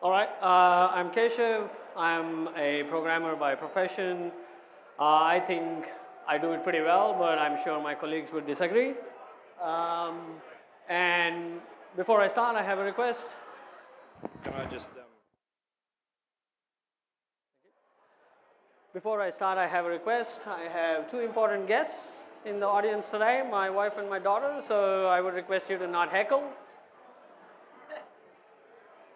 All right, I'm Keshav. I'm a programmer by profession. I think I do it pretty well, but I'm sure my colleagues would disagree. Um, and before I start, I have a request. Can I just... Before I start, I have a request. I have two important guests in the audience today, my wife and my daughter, so I would request you to not heckle.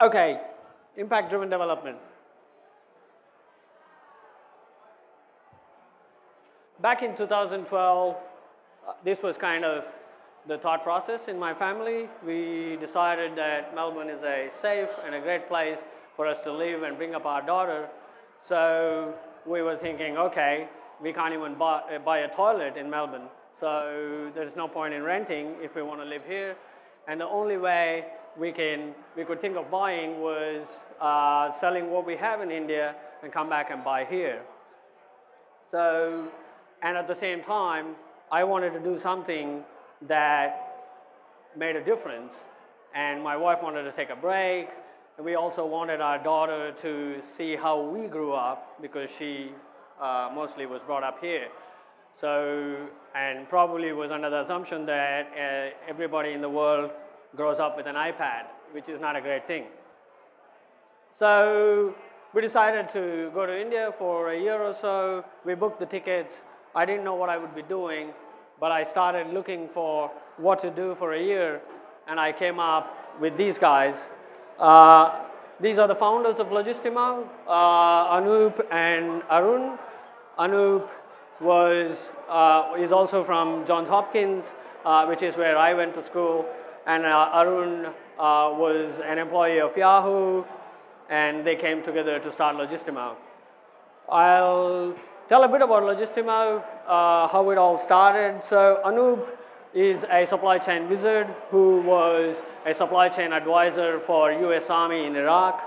Okay, impact-driven development. Back in 2012, this was kind of the thought process in my family. We decided that Melbourne is a safe and a great place for us to live and bring up our daughter. So we were thinking, okay, we can't even buy a toilet in Melbourne, so there's no point in renting if we want to live here. And the only way we could think of buying was selling what we have in India and come back and buy here. So, and at the same time, I wanted to do something that made a difference, and my wife wanted to take a break, and we also wanted our daughter to see how we grew up, because she mostly was brought up here. So, and probably was under the assumption that everybody in the world grows up with an iPad, which is not a great thing. So we decided to go to India for a year or so. We booked the tickets. I didn't know what I would be doing, but I started looking for what to do for a year, and I came up with these guys. These are the founders of Logistimo, Anup and Arun. Anup is also from Johns Hopkins, which is where I went to school, and Arun was an employee of Yahoo, and they came together to start Logistimo. I'll tell a bit about Logistimo, how it all started. So Anup is a supply chain wizard who was a supply chain advisor for US Army in Iraq.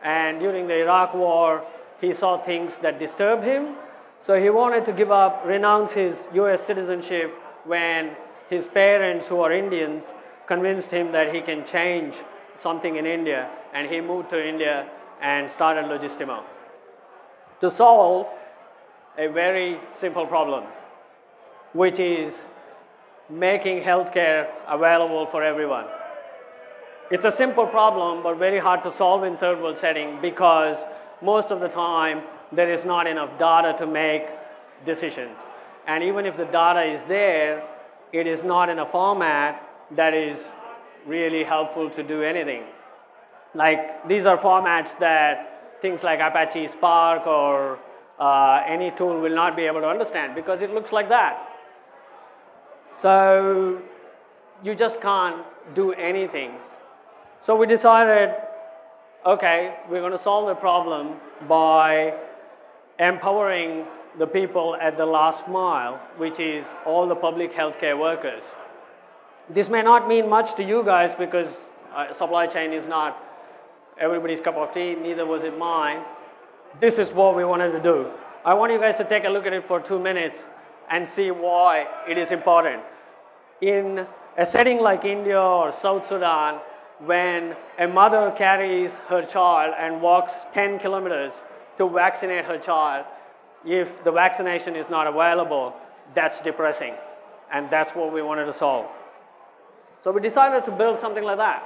And during the Iraq War, he saw things that disturbed him. So he wanted to renounce his US citizenship when his parents, who are Indians, convinced him that he can change something in India. And he moved to India and started Logistimo to solve a very simple problem, which is making healthcare available for everyone. It's a simple problem, but very hard to solve in third world setting, because most of the time there is not enough data to make decisions. And even if the data is there, it is not in a format that is really helpful to do anything. Like, these are formats that things like Apache Spark or any tool will not be able to understand, because it looks like that. So you just can't do anything. So we decided, okay, we're going to solve the problem by empowering the people at the last mile, which is all the public healthcare workers. This may not mean much to you guys, because supply chain is not everybody's cup of tea, neither was it mine. This is what we wanted to do. I want you guys to take a look at it for 2 minutes and see why it is important. In a setting like India or South Sudan, when a mother carries her child and walks 10 kilometers to vaccinate her child, if the vaccination is not available, that's depressing. And that's what we wanted to solve. So we decided to build something like that.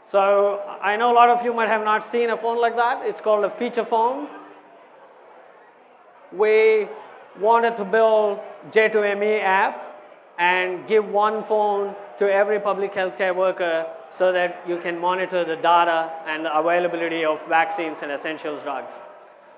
So I know a lot of you might have not seen a phone like that. It's called a feature phone. We wanted to build J2ME app and give one phone to every public healthcare worker so that you can monitor the data and the availability of vaccines and essential drugs.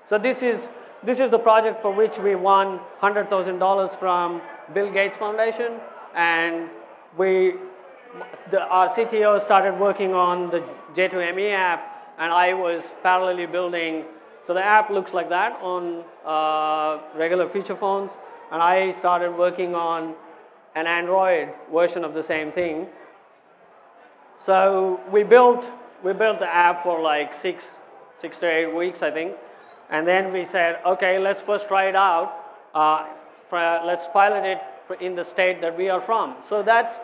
So this is the project for which we won $100,000 from Bill Gates Foundation, and our CTO started working on the J2ME app, and I was parallelly building. So the app looks like that on regular feature phones, and I started working on an Android version of the same thing. So we built the app for like six to 8 weeks, I think, and then we said, okay, let's first try it out. Let's pilot it in the state that we are from. So that's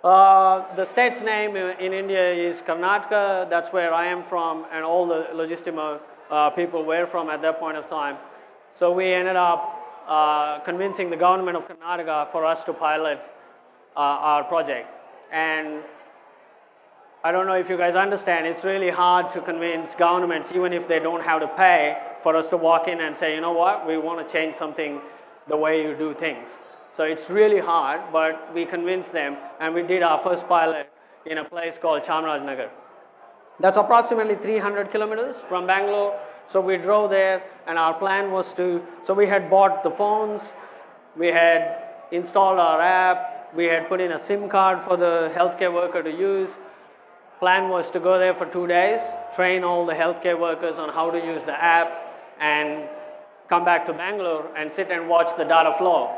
The state's name in India is Karnataka. That's where I am from, and all the Logistimo people were from at that point of time. So we ended up convincing the government of Karnataka for us to pilot our project. And I don't know if you guys understand, it's really hard to convince governments, even if they don't have to pay, for us to walk in and say, you know what, we want to change something the way you do things. So it's really hard, but we convinced them, and we did our first pilot in a place called Chamarajanagar. That's approximately 300 kilometers from Bangalore. So we drove there, and our plan was to, so we had bought the phones, we had installed our app, we had put in a SIM card for the healthcare worker to use. Plan was to go there for 2 days, train all the healthcare workers on how to use the app, and come back to Bangalore and sit and watch the data flow.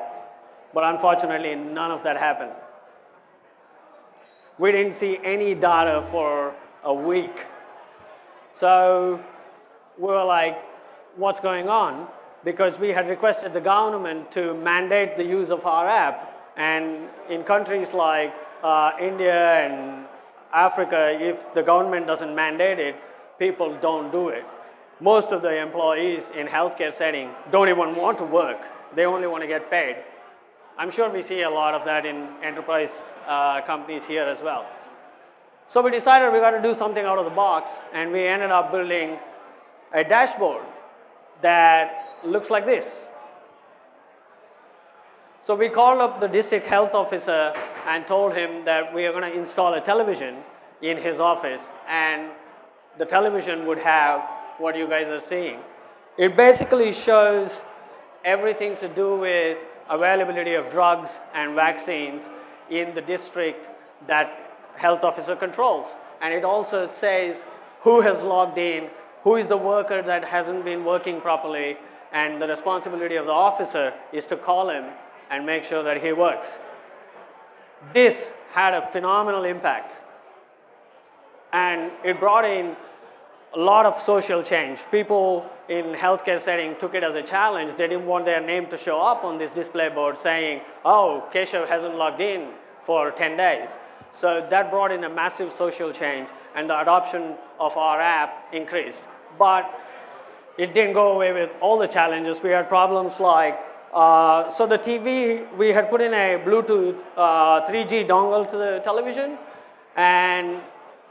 But unfortunately, none of that happened. We didn't see any data for a week. So we were like, what's going on? Because we had requested the government to mandate the use of our app. And in countries like India and Africa, if the government doesn't mandate it, people don't do it. Most of the employees in healthcare setting don't even want to work. They only want to get paid. I'm sure we see a lot of that in enterprise companies here as well. So we decided we got to do something out of the box, and we ended up building a dashboard that looks like this. So we called up the district health officer and told him that we are going to install a television in his office, and the television would have what you guys are seeing. It basically shows everything to do with availability of drugs and vaccines in the district that health officer controls. And it also says who has logged in, who is the worker that hasn't been working properly, and the responsibility of the officer is to call him and make sure that he works. This had a phenomenal impact, and it brought in a lot of social change. People in healthcare setting took it as a challenge. They didn't want their name to show up on this display board saying, oh, Keshav hasn't logged in for 10 days. So that brought in a massive social change, and the adoption of our app increased. But it didn't go away with all the challenges. We had problems like, so the TV, we had put in a Bluetooth 3G dongle to the television, and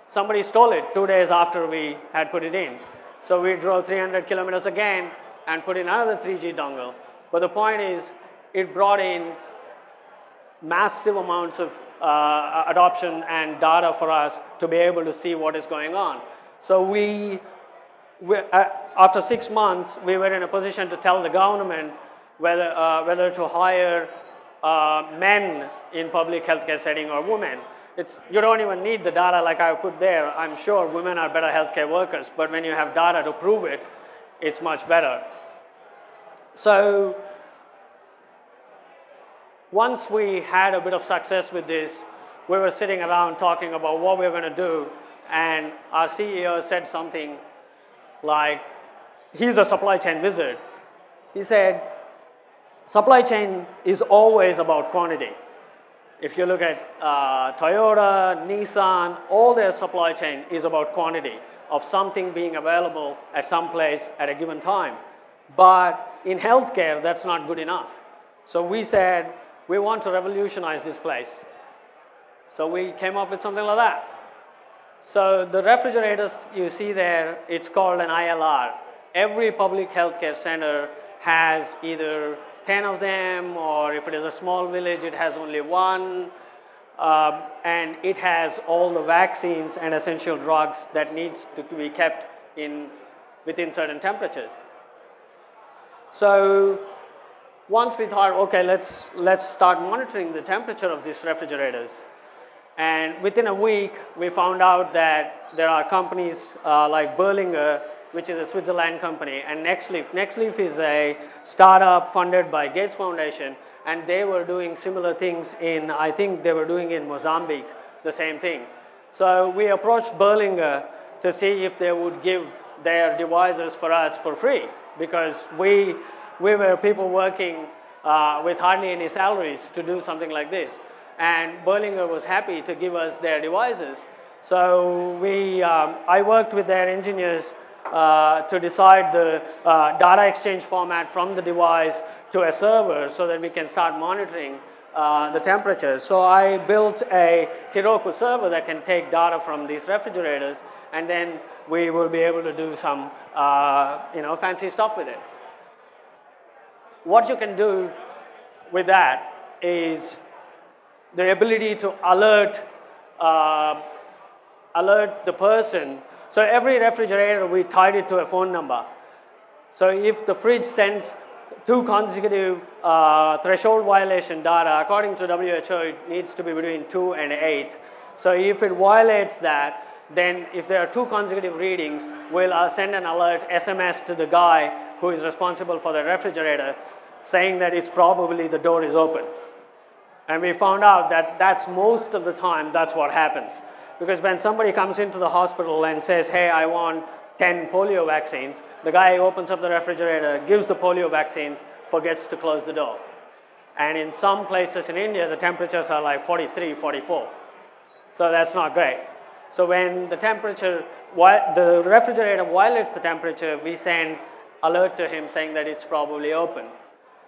somebody stole it 2 days after we had put it in. So we drove 300 kilometers again and put in another 3G dongle. But the point is, it brought in massive amounts of adoption and data for us to be able to see what is going on. So after 6 months, we were in a position to tell the government whether to hire men in public healthcare setting or women. You don't even need the data like I put there. I'm sure women are better healthcare workers, but when you have data to prove it, it's much better. So once we had a bit of success with this, we were sitting around talking about what we were going to do, and our CEO said something like, he's a supply chain wizard. He said, supply chain is always about quantity. If you look at Toyota, Nissan, all their supply chain is about quantity of something being available at some place at a given time. But in healthcare, that's not good enough. So we said, we want to revolutionize this place. So we came up with something like that. So the refrigerators you see there, it's called an ILR. Every public healthcare center has either 10 of them, or if it is a small village, it has only one. And it has all the vaccines and essential drugs that needs to be kept within certain temperatures. So once we thought, okay, let's start monitoring the temperature of these refrigerators. And within a week, we found out that there are companies like Berlinger, which is a Switzerland company, and Nextleaf. Nextleaf is a startup funded by Gates Foundation, and they were doing similar things I think they were doing in Mozambique, the same thing. So we approached Berlinger to see if they would give their devices for us for free, because we were people working with hardly any salaries to do something like this. and Berlinger was happy to give us their devices. So I worked with their engineers to decide the data exchange format from the device to a server so that we can start monitoring the temperature. So I built a Heroku server that can take data from these refrigerators, and then we will be able to do some fancy stuff with it. What you can do with that is the ability to alert the person. So every refrigerator, we tied it to a phone number. So if the fridge sends 2 consecutive threshold violation data, according to WHO, it needs to be between 2 and 8. So if it violates that, then if there are 2 consecutive readings, we'll send an alert SMS to the guy who is responsible for the refrigerator, saying that it's probably the door is open. And we found out that that's most of the time, that's what happens. Because when somebody comes into the hospital and says, hey, I want 10 polio vaccines, the guy opens up the refrigerator, gives the polio vaccines, forgets to close the door. And in some places in India, the temperatures are like 43, 44. So that's not great. So when the refrigerator violates the temperature, we send alert to him saying that it's probably open.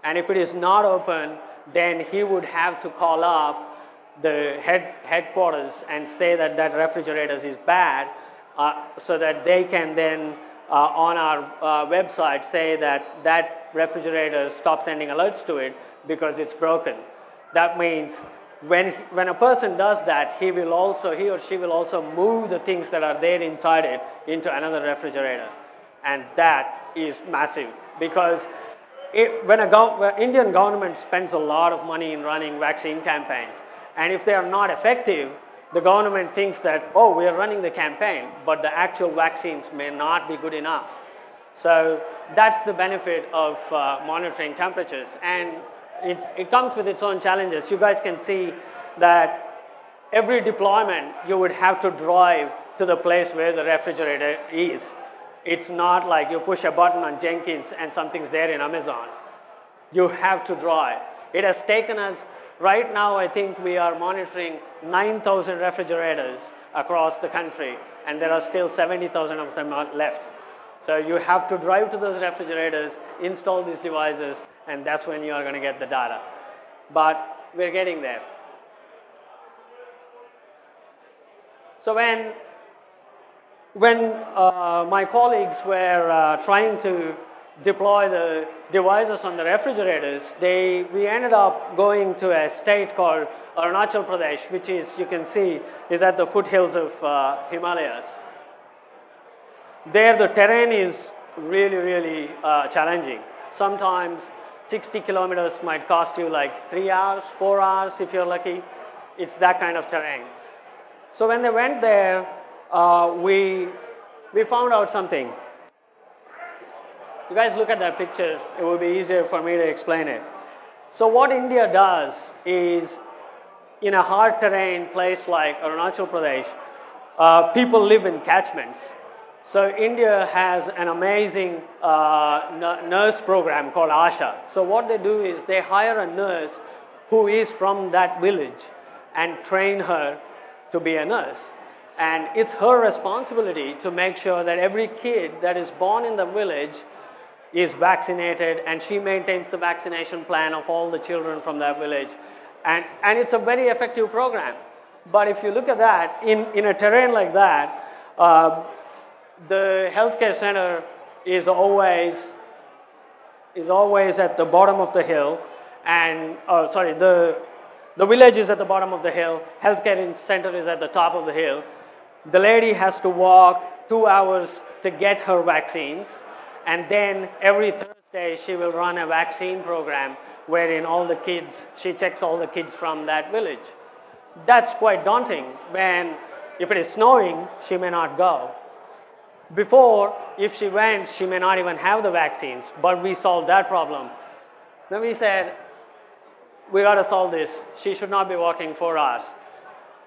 And if it is not open, then he would have to call up the headquarters and say that that refrigerator is bad, so that they can then on our website say that that refrigerator stop sending alerts to it because it's broken. That means when a person does that, he or she will also move the things that are there inside it into another refrigerator. And that is massive, because when Indian government spends a lot of money in running vaccine campaigns, and if they are not effective, the government thinks that, oh, we are running the campaign, but the actual vaccines may not be good enough. So that's the benefit of monitoring temperatures. And it comes with its own challenges. You guys can see that every deployment, you would have to drive to the place where the refrigerator is. It's not like you push a button on Jenkins and something's there in Amazon. You have to drive. It has taken us, right now I think we are monitoring 9,000 refrigerators across the country, and there are still 70,000 of them left. So you have to drive to those refrigerators, install these devices, and that's when you are going to get the data. But we're getting there. So when my colleagues were trying to deploy the devices on the refrigerators, we ended up going to a state called Arunachal Pradesh, which is, you can see, is at the foothills of Himalayas. There the terrain is really, really challenging. Sometimes 60 kilometers might cost you like 3 hours, 4 hours if you're lucky. It's that kind of terrain. So when they went there, we found out something. You guys look at that picture, it will be easier for me to explain it. So what India does is, in a hard terrain place like Arunachal Pradesh, people live in catchments. So India has an amazing nurse program called Asha. So what they do is they hire a nurse who is from that village and train her to be a nurse. And it's her responsibility to make sure that every kid that is born in the village is vaccinated, and she maintains the vaccination plan of all the children from that village. And it's a very effective program. But if you look at that, in a terrain like that, the healthcare center is always at the bottom of the hill, and the village is at the bottom of the hill, healthcare center is at the top of the hill. The lady has to walk 2 hours to get her vaccines, and then every Thursday she will run a vaccine program wherein she checks all the kids from that village. That's quite daunting. If it is snowing, she may not go. Before, if she went, she may not even have the vaccines, but we solved that problem. Then we said, we got to solve this. She should not be walking 4 hours.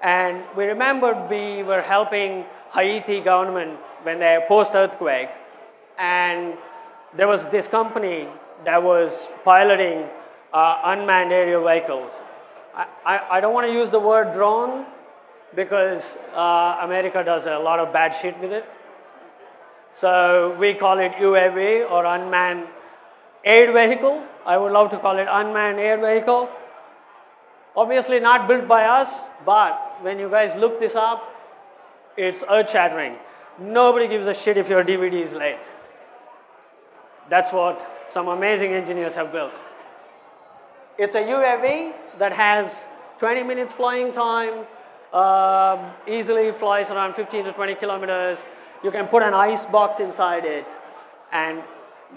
And we remembered we were helping Haiti government when they post-earthquake, and there was this company that was piloting unmanned aerial vehicles. I don't want to use the word drone because America does a lot of bad shit with it. So we call it UAV or unmanned air vehicle. I would love to call it unmanned air vehicle. Obviously not built by us, but when you guys look this up, it's earth-shattering. Nobody gives a shit if your DVD is late. That's what some amazing engineers have built. It's a UAV that has 20 minutes flying time, easily flies around 15 to 20 kilometers. You can put an ice box inside it, and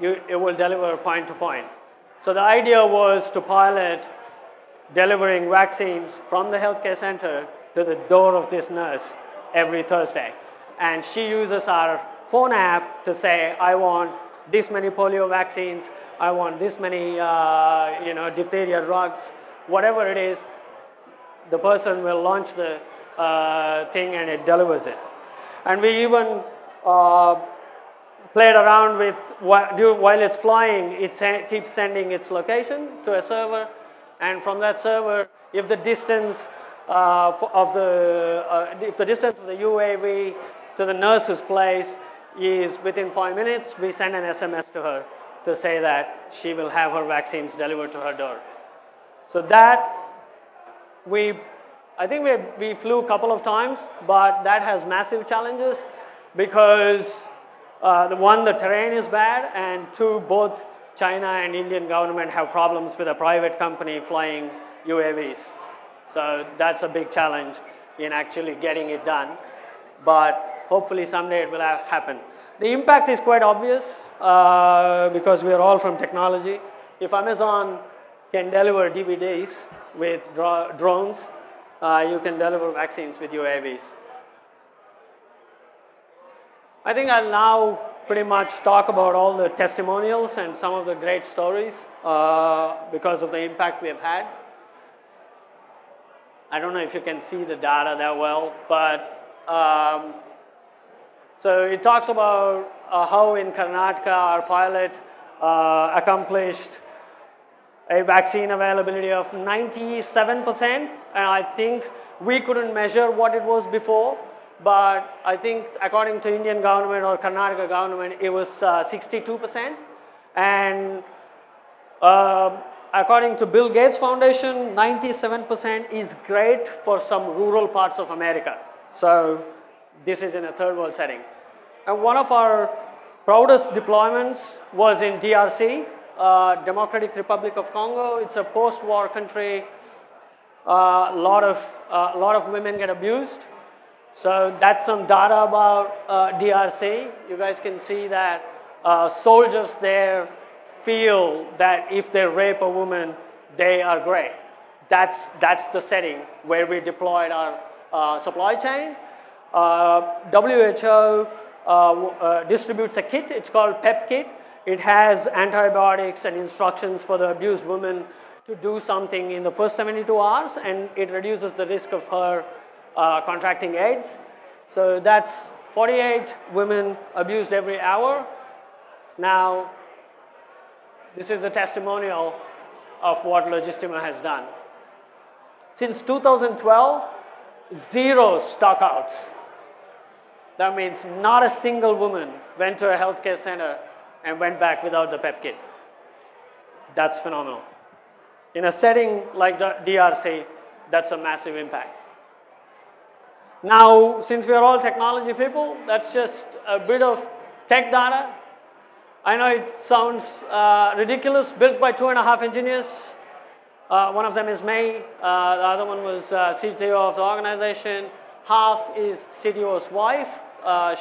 it will deliver point to point. So the idea was to pilot delivering vaccines from the healthcare center to the door of this nurse every Thursday. And she uses our phone app to say, I want this many polio vaccines, I want this many diphtheria drugs, whatever it is, the person will launch the thing and it delivers it. And we even played around with, while it's flying, it keeps sending its location to a server, and from that server, if the distance of the UAV to the nurse's place is within 5 minutes, we send an SMS to her to say that she will have her vaccines delivered to her door. So that I think we flew a couple of times, but that has massive challenges because the terrain is bad, and two, both China and Indian government have problems with a private company flying UAVs. So that's a big challenge in actually getting it done, but hopefully someday it will happen. The impact is quite obvious because we are all from technology. If Amazon can deliver DVDs with drones, you can deliver vaccines with UAVs. I think I'll now pretty much talk about all the testimonials and some of the great stories because of the impact we have had. I don't know if you can see the data that well, but so it talks about how in Karnataka our pilot accomplished a vaccine availability of 97%, and I think we couldn't measure what it was before, but I think according to Indian government or Karnataka government, it was 62%, and according to Bill Gates Foundation, 97% is great for some rural parts of America. So this is in a third world setting. And one of our proudest deployments was in DRC, Democratic Republic of Congo. It's a post-war country. A lot of women get abused. So that's some data about DRC. You guys can see that soldiers there feel that if they rape a woman, they are great. That's the setting where we deployed our supply chain. WHO distributes a kit. It's called PEP kit. It has antibiotics and instructions for the abused woman to do something in the first 72 hours, and it reduces the risk of her contracting AIDS. So that's 48 women abused every hour. Now, this is the testimonial of what Logistima has done. Since 2012, 0 stockouts. That means not a single woman went to a healthcare center and went back without the PEP kit. That's phenomenal. In a setting like the DRC, that's a massive impact. Now, since we are all technology people, that's just a bit of tech data. I know it sounds ridiculous, built by 2.5 engineers. One of them is May, the other one was CTO of the organization. Half is CTO's wife.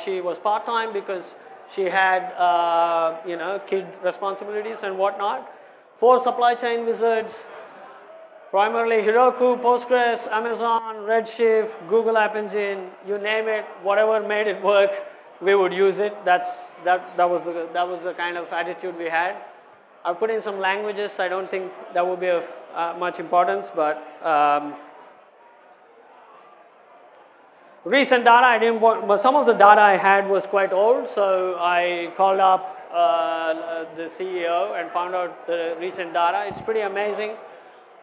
She was part-time because she had kid responsibilities and whatnot. 4 supply chain wizards, primarily Heroku, Postgres, Amazon, Redshift, Google App Engine, you name it, whatever made it work, we would use it. That was the kind of attitude we had. I've put in some languages. I don't think that would be of much importance, but recent data, I didn't want, some of the data I had was quite old, so I called up the CEO and found out the recent data. It's pretty amazing.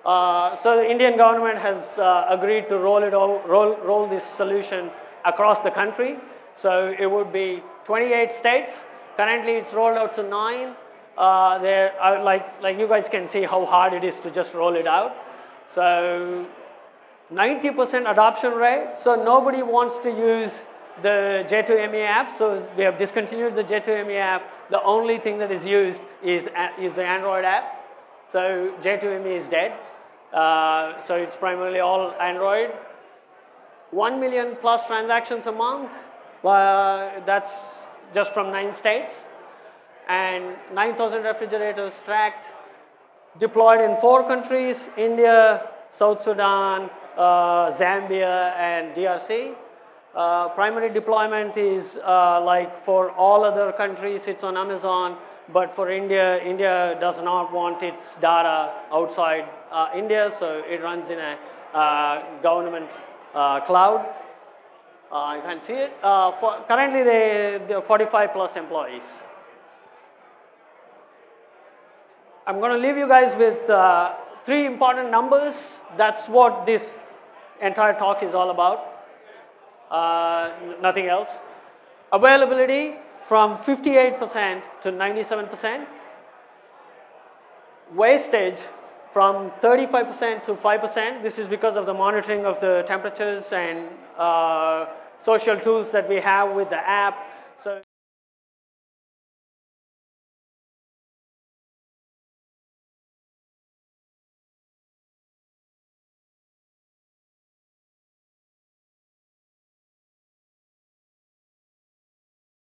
So the Indian government has agreed to roll this solution across the country. So it would be 28 states. Currently, it's rolled out to 9. Like you guys can see how hard it is to just roll it out. So 90% adoption rate. So nobody wants to use the J2ME app. So we have discontinued the J2ME app. The only thing that is used is the Android app. So J2ME is dead. So it's primarily all Android. 1 million plus transactions a month. That's just from 9 states. And 9,000 refrigerators tracked, deployed in 4 countries: India, South Sudan, Zambia, and DRC. Primary deployment is like for all other countries, it's on Amazon. But for India, India does not want its data outside India, so it runs in a government cloud. You can see it. Currently, there are 45 plus employees. I'm going to leave you guys with 3 important numbers. That's what this entire talk is all about. Nothing else. Availability from 58% to 97%. Wastage from 35% to 5%. This is because of the monitoring of the temperatures and social tools that we have with the app. So